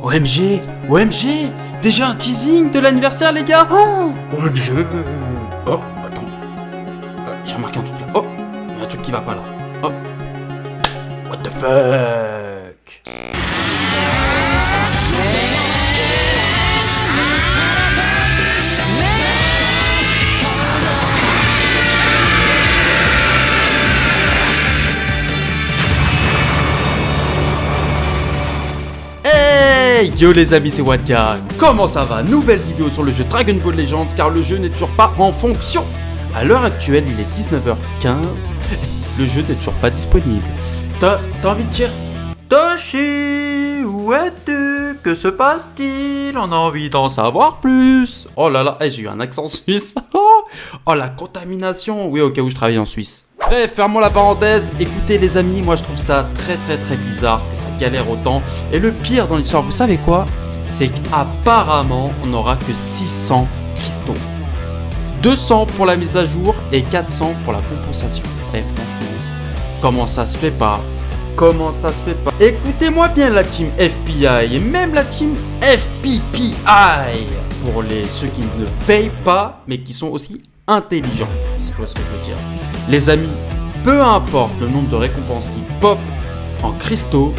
OMG, OMG, déjà un teasing de l'anniversaire les gars. Oh, OMG. Oh, attends. J'ai remarqué un truc là. Oh, il y a un truc qui va pas là. Oh. What the fuck? Hey yo les amis, c'est Watka. Comment ça va? Nouvelle vidéo sur le jeu Dragon Ball Legends car le jeu n'est toujours pas en fonction. À l'heure actuelle, il est 19h15. Le jeu n'est toujours pas disponible. T'as envie de dire Toshi, où es-tu? Que se passe-t-il? On a envie d'en savoir plus. Oh là là, j'ai eu un accent suisse. Oh la contamination. Oui, au cas où je travaille en Suisse. Bref, fermons la parenthèse. Écoutez les amis, moi je trouve ça très bizarre que ça galère autant. Et le pire dans l'histoire, vous savez quoi? C'est qu'apparemment, on n'aura que 600 cristaux. 200 pour la mise à jour et 400 pour la compensation. Et franchement, comment ça se fait pas? Comment ça se fait pas? Écoutez-moi bien la team FPI et même la team FPPI. Pour ceux qui ne payent pas, mais qui sont aussi intelligents. Si tu vois ce que je veux dire. Les amis, peu importe le nombre de récompenses qui pop en cristaux,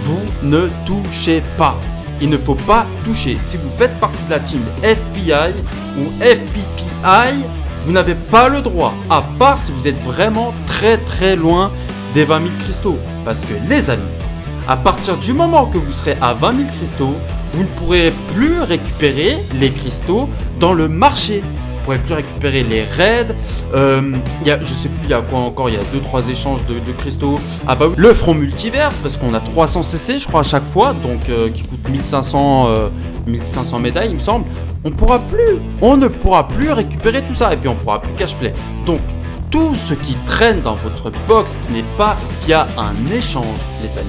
vous ne touchez pas. Il ne faut pas toucher. Si vous faites partie de la team FPI ou FPPI, vous n'avez pas le droit, à part si vous êtes vraiment très loin des 20 000 cristaux. Parce que les amis, à partir du moment que vous serez à 20 000 cristaux, vous ne pourrez plus récupérer les cristaux dans le marché. Vous ne pourrez plus récupérer les raids. Je sais plus, il y a quoi encore? Il y a 2-3 échanges de cristaux. Ah bah oui, le front multiverse, parce qu'on a 300 CC, je crois, à chaque fois, donc qui coûte 1500 médailles, il me semble. On ne pourra plus récupérer tout ça. Et puis on ne pourra plus cash play. Donc, tout ce qui traîne dans votre box qui n'est pas via un échange, les amis,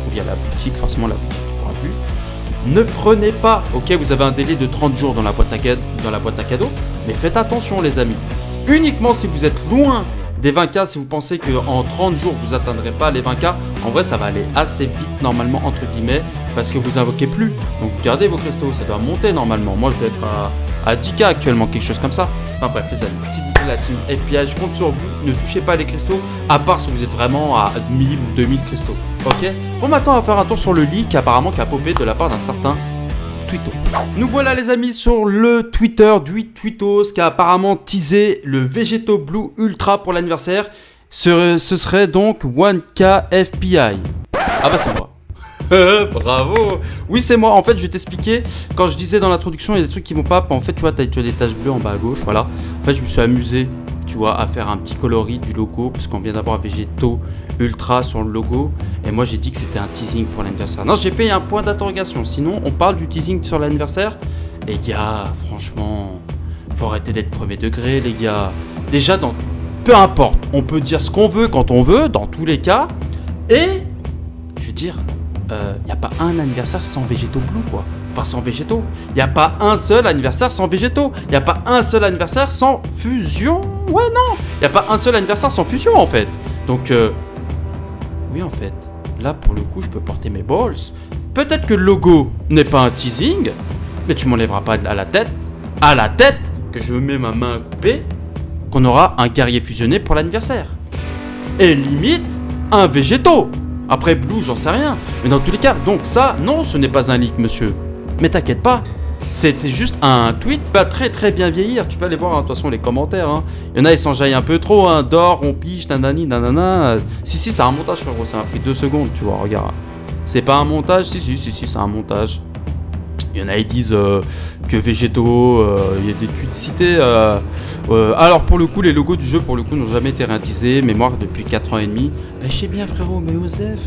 ou via la boutique, forcément la boutique, tu pourras plus. Ne prenez pas, ok, vous avez un délai de 30 jours dans la boîte à cadeaux, mais faites attention les amis. Uniquement si vous êtes loin des 20K, si vous pensez qu'en 30 jours vous n'atteindrez pas les 20K, en vrai ça va aller assez vite normalement entre guillemets, parce que vous invoquez plus. Donc gardez vos cristaux, ça doit monter normalement. Moi je dois être à 10K actuellement, quelque chose comme ça. Enfin bref les amis, si vous êtes la team FPI, je compte sur vous, ne touchez pas les cristaux, à part si vous êtes vraiment à 1000 ou 2000 cristaux. Ok. Bon, maintenant on va faire un tour sur le leak apparemment qui a popé de la part d'un certain Twittos. Nous voilà les amis sur le Twitter du Twittos qui a apparemment teasé le Vegeto Blue Ultra pour l'anniversaire. Ce serait donc 1K FPI. Ah bah c'est moi. Bravo. Oui c'est moi, en fait je vais t'expliquer. Quand je disais dans l'introduction il y a des trucs qui vont pas. En fait tu vois as des taches bleues en bas à gauche, voilà. En fait je me suis amusé, tu vois, à faire un petit coloris du logo parce qu'on vient d'avoir Vegeto Ultra sur le logo. Et moi j'ai dit que c'était un teasing pour l'anniversaire. Non, j'ai fait un point d'interrogation. Sinon on parle du teasing sur l'anniversaire. Les gars, franchement, faut arrêter d'être premier degré les gars. Déjà peu importe, on peut dire ce qu'on veut quand on veut, dans tous les cas. Et je veux dire, y a pas un anniversaire sans Vegeto Blue quoi. Enfin sans Vegeto. Y a pas un seul anniversaire sans Vegeto. Y a pas un seul anniversaire sans fusion. Ouais non. Y a pas un seul anniversaire sans fusion en fait. Donc oui en fait, là pour le coup je peux porter mes balls. Peut-être que le logo n'est pas un teasing, mais tu m'enlèveras pas à la tête que je mets ma main à couper, qu'on aura un guerrier fusionné pour l'anniversaire. Et limite un Vegeto. Après Blue, j'en sais rien. Mais dans tous les cas, donc ça, non, ce n'est pas un leak, monsieur. Mais t'inquiète pas, c'était juste un tweet. Pas très bien vieillir. Tu peux aller voir, hein, de toute façon, les commentaires. Hein. Il y en a, ils s'enjaillent un peu trop. Hein. D'or, on piche, nanani, nanana. Si, c'est un montage, frérot. Ça m'a pris 2 secondes, tu vois, regarde. C'est pas un montage? Si, c'est un montage. Il y en a, ils disent que Vegeto, il y a des tweets cités. Alors, pour le coup, les logos du jeu, pour le coup, n'ont jamais été réalisés. Mémoire depuis 4 ans et demi. Ben, je sais bien, frérot, mais Osef,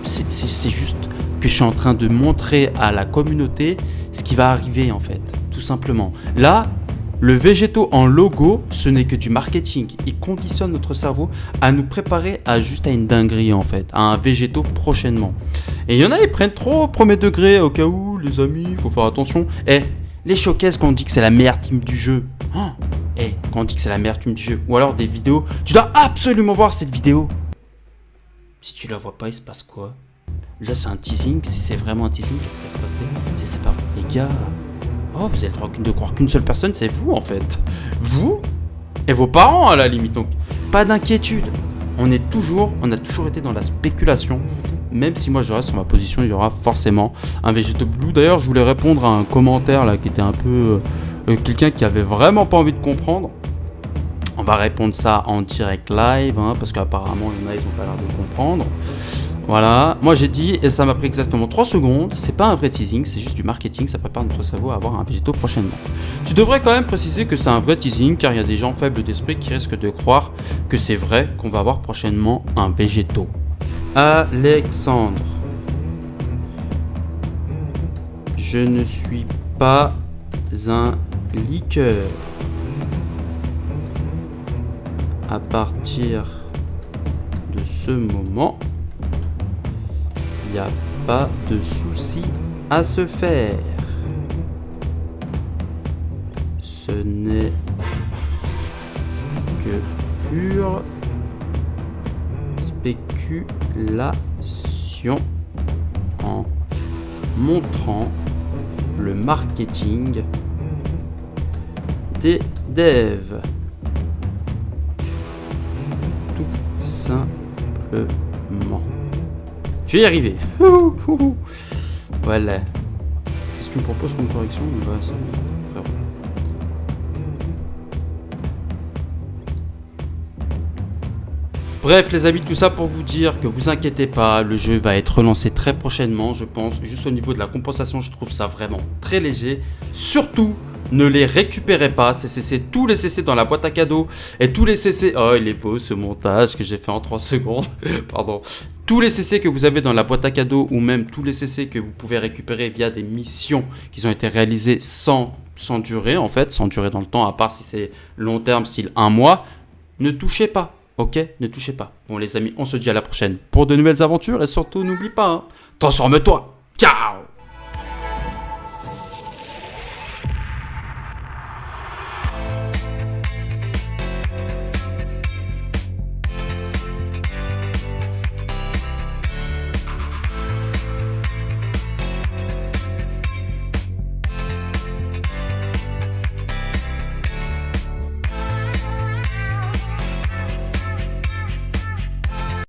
c'est juste que je suis en train de montrer à la communauté ce qui va arriver, en fait. Tout simplement. Là, le Vegeto en logo, ce n'est que du marketing. Il conditionne notre cerveau à nous préparer à une dinguerie, en fait. À un Vegeto prochainement. Et il y en a, ils prennent trop au premier degré, au cas où, les amis, il faut faire attention. Les showcases quand on dit que c'est la meilleure team du jeu. Quand on dit que c'est la meilleure team du jeu. Ou alors des vidéos. Tu dois absolument voir cette vidéo. Si tu la vois pas, il se passe quoi? Là, c'est un teasing. Si c'est vraiment un teasing, qu'est-ce qui va se passer? Si c'est pas vous, les gars. Oh, vous avez le droit de croire qu'une seule personne, c'est vous, en fait. Vous et vos parents, à la limite. Donc, pas d'inquiétude. On a toujours été dans la spéculation. Même si moi, je reste sur ma position, il y aura forcément un Végéto Blue. D'ailleurs, je voulais répondre à un commentaire, là, qui était un peu... quelqu'un qui avait vraiment pas envie de comprendre. On va répondre ça en direct live, hein, parce qu'apparemment, il y en a, ils n'ont pas l'air de comprendre. Voilà, moi j'ai dit, et ça m'a pris exactement 3 secondes, c'est pas un vrai teasing, c'est juste du marketing, ça prépare notre cerveau à avoir un végéto prochainement. Tu devrais quand même préciser que c'est un vrai teasing, car il y a des gens faibles d'esprit qui risquent de croire que c'est vrai qu'on va avoir prochainement un végéto. Alexandre, je ne suis pas un liqueur. À partir de ce moment, il n'y a pas de souci à se faire. Ce n'est que pure spéculation en montrant le marketing des devs. Tout simplement. Je vais y arriver. Voilà. Qu'est-ce que tu me proposes comme correction? Ça, frérot. Bref les amis, tout ça pour vous dire que vous inquiétez pas, le jeu va être relancé très prochainement, je pense. Juste au niveau de la compensation, je trouve ça vraiment très léger. Surtout, ne les récupérez pas, tous les CC dans la boîte à cadeaux. Et tous les CC... Oh, il est beau ce montage que j'ai fait en 3 secondes. Pardon. Tous les CC que vous avez dans la boîte à cadeaux, ou même tous les CC que vous pouvez récupérer via des missions qui ont été réalisées sans durée, en fait, sans durée dans le temps, à part si c'est long terme, style 1 mois, ne touchez pas. Ok, ne touchez pas. Bon les amis, on se dit à la prochaine pour de nouvelles aventures et surtout n'oublie pas, hein, transforme-toi. Ciao.